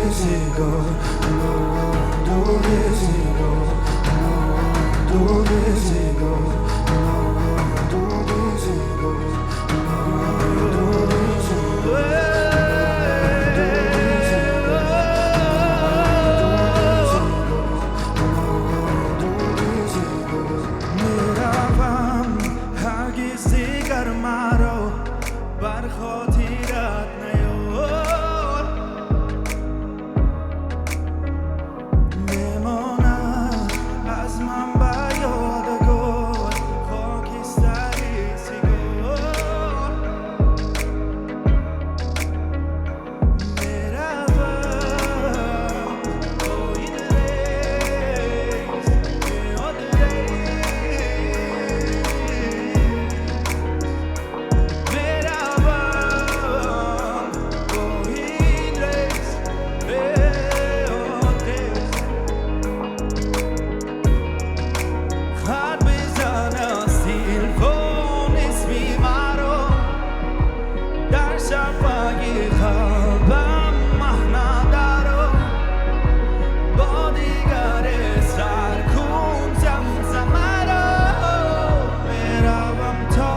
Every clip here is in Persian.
this it go, do this it go, do this it go, do this it go, do this it go. بر خاطرت نیار میماند از من بر یادگار خاکستری سیگار میروم با این ریز یاد شفای قلبم مهنه دارو با دیگر سر کن زمزمه رو میروم تا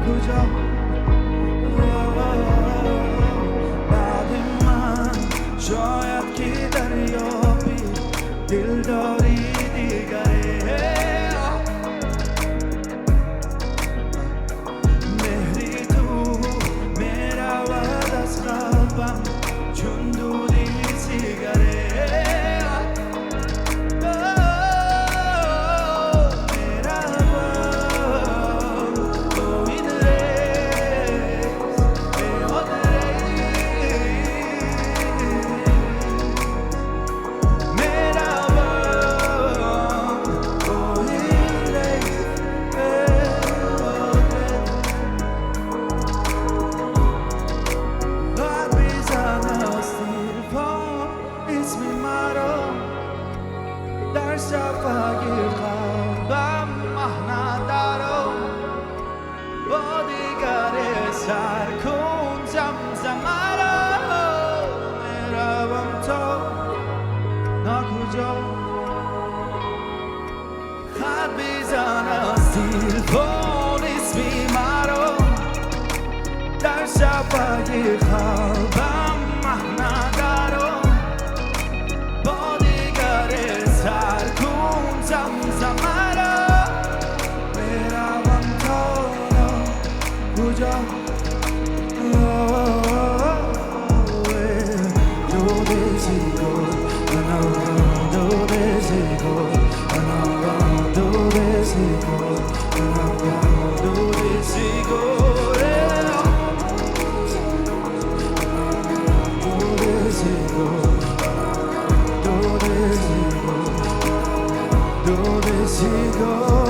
کجا بعد من شاید که دریابی دلداری دیگره چون دودی سیگاره میروم با این ریز یاد میروم با این ریز اسم مرا در شفای قلبم مهنه دارو با دیگر سر کن زمزمه رو میروم تا کجا خط بزن از تلفن اسم مرا در شفای قلبم مهنه دارو با دیگر سر کن زمزمه رو میروم تا کجا do this it go, do this it go, do this it go, do this it go. Do this, go.